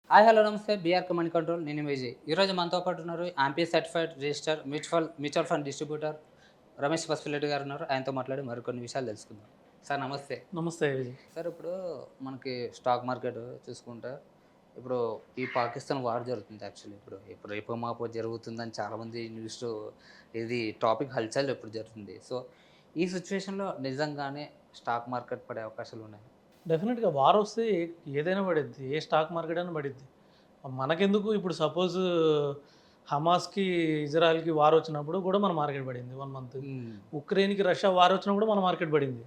Hi hello నమస్తే BR command control నేను విజయ్. ఈరోజు మనతో పాటు ఉన్నారు AMFI certified register mutual fund distributor Ramesh Pasipilleddi garu ఉన్నారు. ఆయనతో మాట్లాడి మరికొన్ని విషయాలు తెలుసుకుందాం. సార్ నమస్తే. నమస్తే విజయ్. సార్ ఇప్పుడు మనకి స్టాక్ మార్కెట్ చూసుకుంటే ఇప్పుడు ఈ పాకిస్తాన్ వార్ జరుగుతుంది. యాక్చువల్లీ ఇప్పుడు రేపు మాపో జరుగుతుందని చాలామంది న్యూస్ ఇది టాపిక్ హల్చల్ ఇప్పుడు జరుగుతుంది. సో ఈ సిచ్యువేషన్లో నిజంగానే స్టాక్ మార్కెట్ పడే అవకాశాలు ఉన్నాయి. డెఫినెట్‌గా వారొస్తే ఏదైనా పడిద్ది. ఏ స్టాక్ మార్కెట్ అయినా పడిద్ది. మనకెందుకు ఇప్పుడు సపోజ్ హమాస్‌కి, ఇజ్రాయెల్‌కి వార్ వచ్చినప్పుడు కూడా మన మార్కెట్ పడింది 1 మంత్. ఉక్రెయిన్‌కి, రష్యా వార్ వచ్చినా కూడా మన మార్కెట్ పడింది.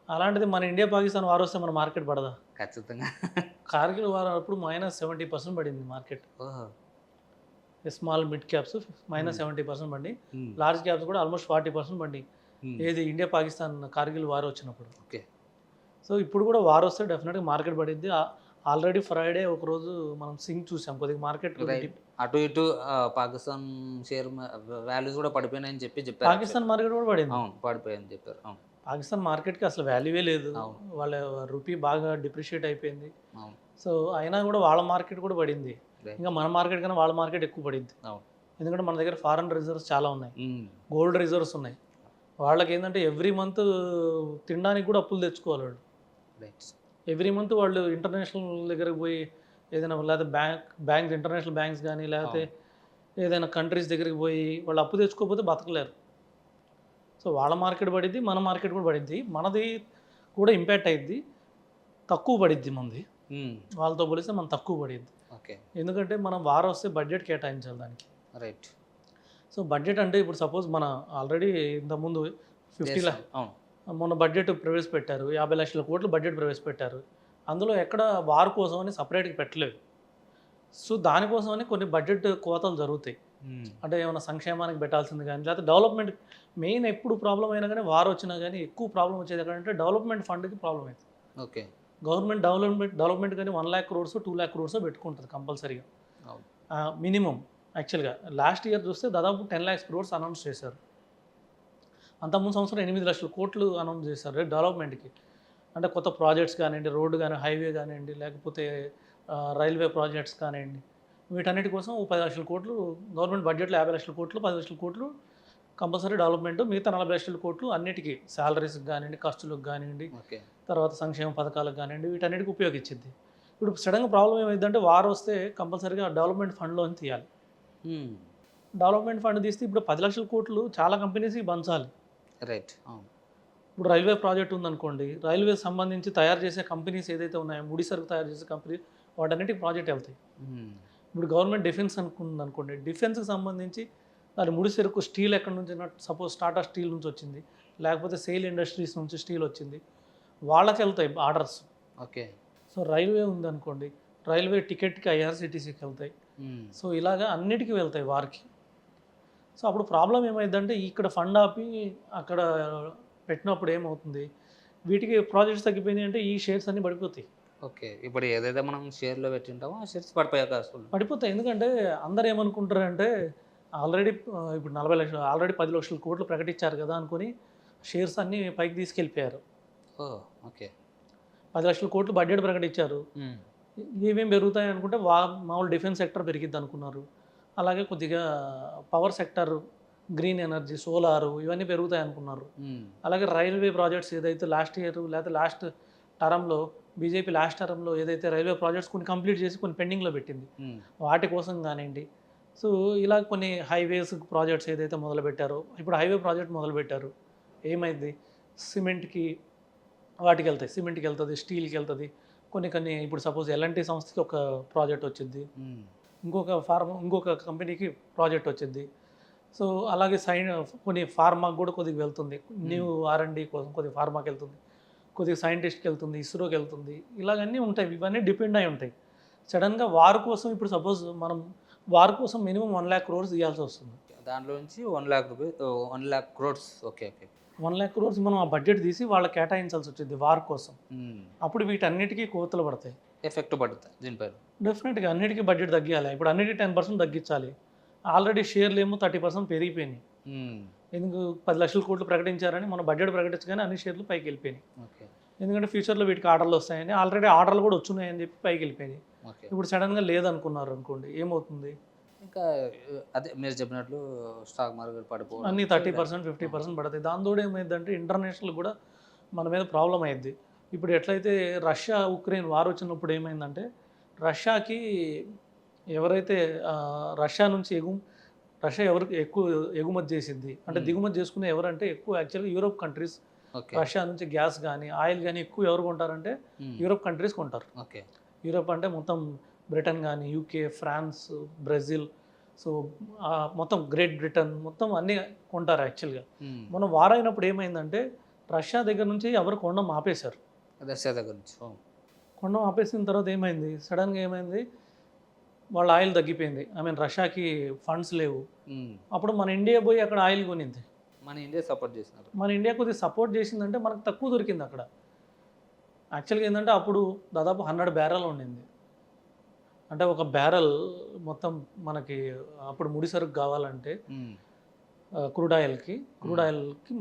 అలాంటిది మన ఇండియా, పాకిస్తాన్ వార్ వస్తే మన మార్కెట్ పడదా? ఖచ్చితంగా. కార్గిల్ వార్ అప్పుడు -70% పడింది మార్కెట్. ఓహో! స్మాల్ మిడ్ క్యాప్స్ -70% పడి, హ్మ్. లార్జ్ క్యాప్స్ కూడా ఆల్మోస్ట్ 40% పడి. హ్మ్. ఏది ఇండియా, పాకిస్తాన్ కార్గిల్ వార్ వచ్చినప్పుడు. ఓకే. సో ఇప్పుడు కూడా వార్ వస్తే డెఫినెట్‌గా మార్కెట్ పడిద్ది. ఆల్రెడీ ఫ్రైడే ఒకరోజు మనం సింక్ చూసాం. కొద్దిగా మార్కెట్ రైట్. అటు ఇటు పాకిస్తాన్ షేర్ వాల్యూస్ కూడా పడిపోయినాయని చెప్పారు. పాకిస్తాన్ మార్కెట్ కూడా పడింది. అవును. పడిపోయాయని చెప్పారు. అవును. పాకిస్తాన్ మార్కెట్‌కి అసలు వాల్యూవే లేదు. అవును. వాళ్ళ రూపీ బాగా డిప్రిషియేట్ అయిపోయింది. అవును. సో అయినా కూడా వాళ్ళ మార్కెట్ కూడా పడింది. రైట్. ఇంకా మన మార్కెట్ కన్నా వాళ్ళ మార్కెట్ ఎక్కువ పడింది. అవును. ఎందుకంటే మన దగ్గర ఫారెన్ రిజర్వ్స్ చాలా ఉన్నాయి. హ్మ్. గోల్డ్ రిజర్వ్స్ ఉన్నాయి. వాళ్ళకి ఏంటంటే ఎవ్రీ మంత్ తినడానికి కూడా అప్పులు తెచ్చుకోవాలి వాళ్ళు. రైట్. ఎవ్రీ మంత్ వాళ్ళు ఇంటర్నేషనల్ దగ్గరికి పోయి ఏదైనా లేకపోతే బ్యాంక్స్ ఇంటర్నేషనల్ బ్యాంక్స్ కానీ లేకపోతే ఏదైనా కంట్రీస్ దగ్గరికి పోయి వాళ్ళు అప్పు తెచ్చుకోకపోతే బతకలేరు. సో వాళ్ళ మార్కెట్ పడిద్ది, మన మార్కెట్ కూడా పడిద్ది. మనది కూడా ఇంపాక్ట్ అయ్యిద్ది. తక్కువ పడిద్ది మనది. హ్మ్. వాళ్ళతో పోలిస్తే మనం తక్కువ పడిద్ది. ఓకే. ఎందుకంటే మనం వారం వస్తే బడ్జెట్ కేటాయించాలి దానికి. రైట్. సో బడ్జెట్ అంటే ఇప్పుడు సపోజ్ మన ఆల్రెడీ ఇంతకుముందు 50 చేస్తాం. అవును. మొన్న బడ్జెట్ ప్రవేశపెట్టారు. 50 లక్షల కోట్లు బడ్జెట్ ప్రవేశపెట్టారు. అందులో ఎక్కడ వార్ కోసం అని సపరేట్‌గా పెట్టలేదు. సో దానికోసమని కొన్ని బడ్జెట్ కోతలు జరుగుతాయి. హ్మ్. అంటే ఏమైనా సంక్షేమానికి పెట్టాల్సింది కానీ, లేకపోతే డెవలప్‌మెంట్ మెయిన్ ఎప్పుడు ప్రాబ్లమ్ అయినా కానీ వార్ వచ్చినా కానీ ఎక్కువ ప్రాబ్లమ్ వచ్చేది ఎక్కడంటే డెవలప్‌మెంట్ ఫండ్‌కి ప్రాబ్లమ్ అవుతుంది. ఓకే. గవర్నమెంట్ డెవలప్‌మెంట్ కానీ 1,00,000 క్రోర్స్, 2,00,000 క్రోర్స్ పెట్టుకుంటుంది కంపల్సరీగా. అవును. మినిమమ్ యాక్చువల్‌గా లాస్ట్ ఇయర్ చూస్తే దాదాపు 10,00,000 క్రోర్స్ అనౌన్స్ చేశారు. అంతకుముందు సంవత్సరం 8 లక్షల కోట్లు అనౌన్స్ చేశారు డెవలప్మెంట్‌కి. అంటే కొత్త ప్రాజెక్ట్స్ కానివ్వండి, రోడ్డు కానీ, హైవే కానివ్వండి, లేకపోతే రైల్వే ప్రాజెక్ట్స్ కానివ్వండి, వీటన్నిటి కోసం 10 లక్షల కోట్లు గవర్నమెంట్ బడ్జెట్లో 50 లక్షల కోట్లు, 10 లక్షల కోట్లు కంపల్సరీ డెవలప్మెంట్. మిగతా 40 లక్షల కోట్లు అన్నిటికీ శాలరీస్కి కానివ్వండి, ఖర్చులకు కానివ్వండి, ఓకే. తర్వాత సంక్షేమ పథకాలకు కానివ్వండి, వీటన్నిటికి ఉపయోగించింది. ఇప్పుడు సడన్గా ప్రాబ్లం ఏమైందంటే వార్ వస్తే కంపల్సరీగా డెవలప్మెంట్ ఫండ్‌లోంచి తీయాలి. హ్మ్. డెవలప్మెంట్ ఫండ్ తీస్తే ఇప్పుడు 10 లక్షల కోట్లు చాలా కంపెనీస్‌కి పంచాలి. రైట్. అవును. ఇప్పుడు రైల్వే ప్రాజెక్ట్ ఉందనుకోండి, రైల్వే సంబంధించి తయారు చేసే కంపెనీస్ ఏదైతే ఉన్నాయో, ముడి సరుకు తయారు చేసే కంపెనీ వాటన్నిటికి ప్రాజెక్ట్ వెళ్తాయి. హ్మ్. ఇప్పుడు గవర్నమెంట్ డిఫెన్స్ అనుకుందనుకోండి, డిఫెన్స్‌కి సంబంధించి దాని ముడి సరుకు స్టీల్ ఎక్కడి నుంచి సపోజ్ టాటా స్టీల్ నుంచి వచ్చింది, లేకపోతే సెయిల్ ఇండస్ట్రీస్ నుంచి స్టీల్ వచ్చింది, వాళ్ళకి వెళ్తాయి ఆర్డర్స్. ఓకే. సో రైల్వే ఉందనుకోండి, రైల్వే టికెట్‌కి ఐఆర్‌సీటీసీకి వెళ్తాయి. హ్మ్. సో ఇలాగా అన్నిటికీ వెళ్తాయి వార్‌కి. సో అప్పుడు ప్రాబ్లం ఏమైందంటే ఇక్కడ ఫండ్ ఆపి అక్కడ పెట్టినప్పుడు ఏమవుతుంది, వీటికి ప్రాజెక్ట్స్ తగ్గిపోయినాయి అంటే ఈ షేర్స్ అన్నీ పడిపోతాయి. ఓకే. ఇప్పుడు ఏదైతే మనం షేర్‌లో పెట్టింటామో ఆ షేర్స్ పడిపోయే అవకాశం ఉంది. పడిపోతాయి ఎందుకంటే అందరూ ఏమనుకుంటారంటే ఆల్రెడీ ఇప్పుడు 40 లక్షలు ఆల్రెడీ 10 లక్షల కోట్లు ప్రకటించారు కదా అనుకుని షేర్స్ అన్నీ పైకి తీసుకెళ్ళిపోయారు. ఓహ్! ఓకే. 10 లక్షల కోట్లు బడ్జెట్ ప్రకటించారు. హ్మ్. ఇవేం పెరుగుతాయి అనుకుంటే మామూలు డిఫెన్స్ సెక్టర్ పెరిగిద్ది అనుకున్నారు. అలాగే కొద్దిగా power sector, green energy, solar ఇవన్నీ పెరుగుతాయి అనుకున్నారు. హ్మ్. అలాగే రైల్వే ప్రాజెక్ట్స్ ఏదైతే లాస్ట్ ఇయర్ లేకపోతే లాస్ట్ టర్మ్‌లో బీజేపీ లాస్ట్ టర్మ్‌లో ఏదైతే రైల్వే ప్రాజెక్ట్స్ కొన్ని కంప్లీట్ చేసి కొన్ని పెండింగ్‌లో పెట్టింది. హ్మ్. వాటి కోసం కానివ్వండి. సో ఇలా కొన్ని హైవేస్ ప్రాజెక్ట్స్ ఏదైతే మొదలుపెట్టారో, ఇప్పుడు హైవే ప్రాజెక్ట్ మొదలుపెట్టారు. ఏమైంది సిమెంట్‌కి వాటికి వెళ్తాయి. సిమెంట్‌కి వెళ్తది, స్టీల్‌కి వెళ్తది. కొన్ని కొన్ని ఇప్పుడు సపోజ్ ఎల్ఎన్‌టీ సంస్థకి ఒక ప్రాజెక్ట్ వచ్చిద్ది. హ్మ్. ఇంకొక కంపెనీకి ప్రాజెక్ట్ వచ్చిద్ది. సో అలాగే కొన్ని ఫార్మాకి కూడా కొద్దిగా వెళ్తుంది. న్యూ ఆర్&డి కోసం కొద్దిగా ఫార్మాకి వెళ్తుంది. కొద్దిగా సైంటిస్ట్‌కి వెళ్తుంది, ఇస్రోకి వెళ్తుంది. ఇలాగన్నీ ఉంటాయి. ఇవన్నీ డిపెండ్ అయి ఉంటాయి. సడన్‌గా వార్ కోసం ఇప్పుడు సపోజ్ మనం వార్ కోసం మినిమమ్ 1,00,000 క్రోర్స్ ఇయ్యాల్సి వస్తుంది. దాంట్లో నుంచి 1,00,000 1,00,000 క్రోర్స్. ఓకే. ఓకే. 1,00,000 క్రోర్స్ మనం ఆ బడ్జెట్ తీసి వాళ్ళకి కేటాయించాల్సి వచ్చింది వార్ కోసం. హ్మ్. అప్పుడు వీటన్నిటికీ కోతలు పడతాయి. ఎఫెక్ట్ పడుతుంది దీనిపైన. డెఫినెట్‌గా అన్నిటికీ బడ్జెట్ తగ్గియాలి. ఇప్పుడు అన్నిటికి 10% తగ్గించాలి. ఆల్రెడీ షేర్లు ఏమో 30% పెరిగిపోయినాయి. హ్మ్. ఎందుకు 10 లక్షల కోట్లు ప్రకటించారని మన బడ్జెట్ ప్రకటించగానే అన్ని షేర్లు పైకి వెళ్ళిపోయినాయి. ఓకే. ఎందుకంటే ఫ్యూచర్లో వీటికి ఆర్డర్లు వస్తాయని ఆల్రెడీ ఆర్డర్లు కూడా వచ్చున్నాయని చెప్పి పైకి వెళ్ళిపోయినాయి. ఓకే. ఇప్పుడు సడన్గా లేదనుకున్నారు అనుకోండి, ఏమవుతుంది? ఇంకా అదే మీరు చెప్పినట్లు స్టాక్ మార్కెట్ పడిపోవడం. అన్నీ సో 30% 50% పడతాయి. దానితోడు ఏమైందంటే ఇంటర్నేషనల్ కూడా మన మీద ప్రాబ్లం అయ్యిద్ది. ఇప్పుడు ఎట్లయితే రష్యా ఉక్రెయిన్ వార్ వచ్చినప్పుడు ఏమైందంటే రష్యాకి ఎవరైతే రష్యా నుంచి రష్యా ఎవరికి ఎక్కువ ఎగుమతి చేసిద్ది అంటే దిగుమతి చేసుకునే ఎవరంటే ఎక్కువ యాక్చువల్గా యూరోప్ కంట్రీస్. ఓకే. రష్యా నుంచి గ్యాస్ కానీ ఆయిల్ కానీ ఎక్కువ ఎవరు కొంటారంటే యూరోప్ కంట్రీస్ కొంటారు. ఓకే. యూరోప్ అంటే మొత్తం బ్రిటన్ కానీ యూకే ఫ్రాన్స్ బ్రెజిల్ సో మొత్తం గ్రేట్ బ్రిటన్ మొత్తం అన్నీ కొంటారు యాక్చువల్గా. మొన్న వార్ అయినప్పుడు ఏమైందంటే రష్యా దగ్గర నుంచి ఎవరు కొనడం ఆపేశారు. రష్యా దగ్గర నుంచి. కొనడం ఆపేసిన తర్వాత ఏమైంది సడన్గా ఏమైంది వాళ్ళ ఆయిల్ తగ్గిపోయింది. ఐ మీన్ రష్యాకి ఫండ్స్ లేవు. అప్పుడు మన ఇండియా పోయి అక్కడ ఆయిల్ కొనింది. మన ఇండియా సపోర్ట్ చేసినారు. మన ఇండియా కొద్దిగా సపోర్ట్ చేసిందంటే మనకు తక్కువ దొరికింది అక్కడ. యాక్చువల్గా ఏంటంటే అప్పుడు దాదాపు 100 బ్యారెల్ ఉండింది. అంటే ఒక బ్యారెల్ మొత్తం మనకి అప్పుడు ముడి సరుకు కావాలంటే క్రూడ్ ఆయిల్కి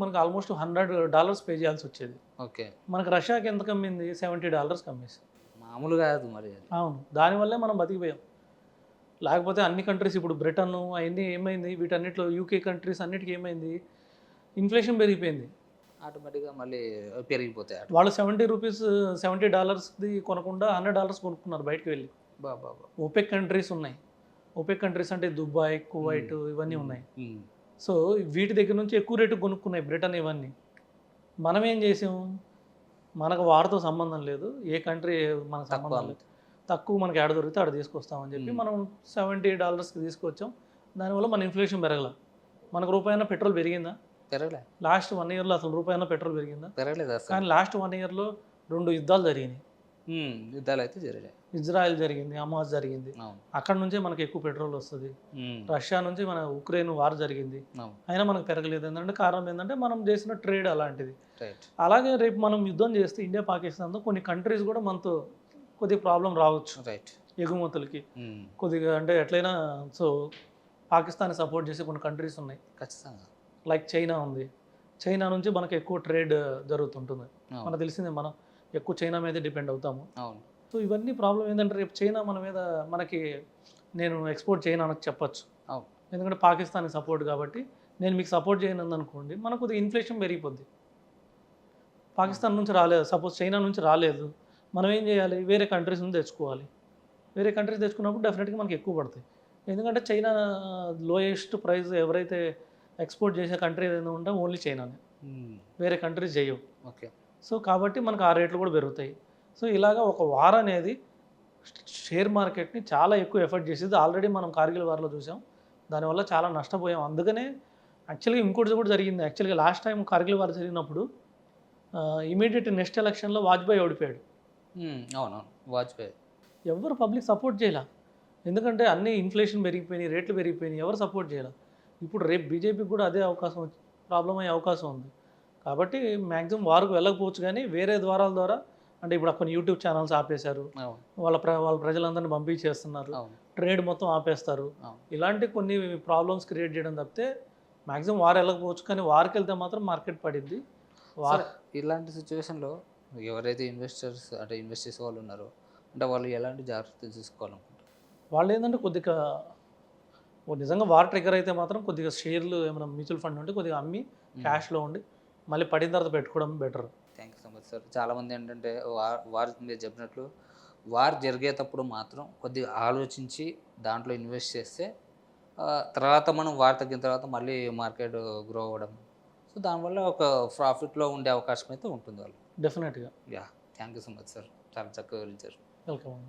మనకు ఆల్మోస్ట్ $100 పే చేయాల్సి వచ్చేది. ఓకే. మనకు రష్యాకి ఎంత కమ్మింది $70 కమ్మేసి. మామూలు కాదు మరి అది. అవును, దానివల్లే మనం బతికిపోయాం. లేకపోతే అన్ని కంట్రీస్ ఇప్పుడు బ్రిటన్ అవన్నీ ఏమైంది వీటన్నిటిలో యూకే కంట్రీస్ అన్నిటికీ ఏమైంది ఇన్ఫ్లేషన్ పెరిగిపోయింది. ఆటోమేటిక్గా మళ్ళీ పెరిగిపోతాయి. వాళ్ళు $70ది కొనకుండా $100 కొనుక్కున్నారు బయటకు వెళ్ళి. బాబా. ఓపెక్ కంట్రీస్ ఉన్నాయి. ఓపెక్ కంట్రీస్ అంటే దుబాయ్ కువైట్ ఇవన్నీ ఉన్నాయి. సో వీటి దగ్గర నుంచి ఎక్కువ రేటు కొనుక్కున్నాయి బ్రిటన్ ఇవన్నీ. మనం ఏం చేసాం మనకు వారితో సంబంధం లేదు ఏ కంట్రీ మనకు సంబంధం లేదు తక్కువ మనకి ఏడ దొరికితే ఆడ తీసుకొస్తామని చెప్పి మనం $70కి తీసుకొచ్చాం. దానివల్ల మన ఇన్ఫ్లేషన్ పెరగల. మనకు రూపాయన పెట్రోల్ పెరిగిందా? పెరగలే. లాస్ట్ 1 ఇయర్లో అసలు రూపాయన పెట్రోల్ పెరిగిందా? పెరగలేదు అసలు. కానీ లాస్ట్ 1 ఇయర్లో 2 యుద్ధాలు జరిగినాయి. యుద్ధాలు అయితే జరిగాయి. ఇజ్రాయెల్ జరిగింది, హమాస్ జరిగింది. అవును. అక్కడ నుంచే మనకి ఎక్కువ పెట్రోల్ వస్తుంది. రష్యా నుంచి మన ఉక్రెయిన్ వార్ జరిగింది. అవును. అయినా మనకు పెరగలేదు. ఏంటంటే కారణం ఏంటంటే మనం చేసిన ట్రేడ్ అలాంటిది. రైట్. అలాగే రేపు మనం యుద్ధం చేస్తే ఇండియా పాకిస్తాన్తో కొన్ని కంట్రీస్ కూడా మనతో కొద్దిగా ప్రాబ్లం రావచ్చు రైట్. ఎగుమతులకి కొద్దిగా అంటే ఎట్లయినా. సో పాకిస్తాన్ని సపోర్ట్ చేసే కొన్ని కంట్రీస్ ఉన్నాయి. ఖచ్చితంగా. లైక్ చైనా ఉంది. చైనా నుంచి మనకు ఎక్కువ ట్రేడ్ జరుగుతుంటుంది. అవును. మనకు తెలిసిందే మనం ఎక్కువ చైనా మీదే డిపెండ్ అవుతాము. అవును. సో ఇవన్నీ ప్రాబ్లం ఏంటంటే రేపు చైనా మన మీద నేను ఎక్స్పోర్ట్ చేయను అనకు చెప్పచ్చు. అవును. ఎందుకంటే పాకిస్తాన్కి సపోర్ట్ కాబట్టి నేను మీకు సపోర్ట్ చేయను అనుకోండి మనకు కొద్దిగా ఇన్ఫ్లేషన్ పెరిగిపోద్ది. పాకిస్తాన్ నుంచి రాలేదు సపోజ్ చైనా నుంచి రాలేదు మనం ఏం చేయాలి వేరే కంట్రీస్ నుంచి తెచ్చుకోవాలి. వేరే కంట్రీస్ తెచ్చుకున్నప్పుడు డెఫినెట్గా మనకి ఎక్కువ పడతాయి. ఎందుకంటే చైనా లోయెస్ట్ ప్రైస్ ఎవరైతే ఎక్స్పోర్ట్ చేసే కంట్రీ ఏదైనా ఉంటే ఓన్లీ చైనానే, వేరే కంట్రీస్ చేయవు. ఓకే. సో కాబట్టి మనకు ఆ రేట్లు కూడా పెరుగుతాయి. సో ఇలాగా ఒక వార్ అనేది షేర్ మార్కెట్ని చాలా ఎక్కువ ఎఫెక్ట్ చేసేది. ఆల్రెడీ మనం కార్గిల్ వార్లో చూసాం. దానివల్ల చాలా నష్టపోయాం. అందుకనే యాక్చువల్గా ఇంకోటి కూడా జరిగింది. యాక్చువల్గా లాస్ట్ టైం కార్గిల్ వార్ జరిగినప్పుడు ఇమీడియట్ నెక్స్ట్ ఎలక్షన్లో వాజ్పేయి ఓడిపోయాడు. అవునవును. వాజ్పేయి. ఎవరు పబ్లిక్ సపోర్ట్ చేయాల. ఎందుకంటే అన్ని ఇన్ఫ్లేషన్ పెరిగిపోయినాయి, రేట్లు పెరిగిపోయినాయి, ఎవరు సపోర్ట్ చేయాల. ఇప్పుడు రేపు బీజేపీకి కూడా అదే అవకాశం ప్రాబ్లం అయ్యే అవకాశం ఉంది. కాబట్టి మ్యాక్సిమం వారికి వెళ్ళకపోవచ్చు కానీ వేరే ద్వారాల ద్వారా అంటే ఇప్పుడు కొన్ని యూట్యూబ్ ఛానల్స్ ఆపేశారు. వాళ్ళ ప్రజలందరినీ పంపించేస్తున్నారు. ట్రేడ్ మొత్తం ఆపేస్తారు. ఇలాంటి కొన్ని ప్రాబ్లమ్స్ క్రియేట్ చేయడం తప్పితే మ్యాక్సిమం వారు వెళ్ళకపోవచ్చు కానీ వారికి వెళ్తే మాత్రం మార్కెట్ పడింది. ఇలాంటి సిచ్యువేషన్లో ఎవరైతే ఇన్వెస్ట్ చేసే వాళ్ళు ఉన్నారో అంటే వాళ్ళు ఎలాంటి జాగ్రత్తలు తీసుకోవాలనుకుంటారు? వాళ్ళు ఏంటంటే కొద్దిగా నిజంగా వార్ ట్రిగర్ అయితే మాత్రం కొద్దిగా షేర్లు ఏమైనా మ్యూచువల్ ఫండ్ ఉంటే కొద్దిగా అమ్మి క్యాష్లో ఉండి మళ్ళీ పడిన తర్వాత పెట్టుకోవడం better. Thank you so much sir. చాలామంది ఏంటంటే వార్ మీరు చెప్పినట్లు వార్ జరిగేటప్పుడు మాత్రం కొద్దిగా ఆలోచించి దాంట్లో ఇన్వెస్ట్ చేస్తే తర్వాత మనం వార్ తగ్గిన తర్వాత మళ్ళీ మార్కెట్ గ్రో అవ్వడం, సో దానివల్ల ఒక ప్రాఫిట్లో ఉండే అవకాశం అయితే ఉంటుంది వాళ్ళు. డెఫినెట్గా. Yeah. Thank you so much sir. చాలా చక్కగా వివరించారు. వెల్కమ్.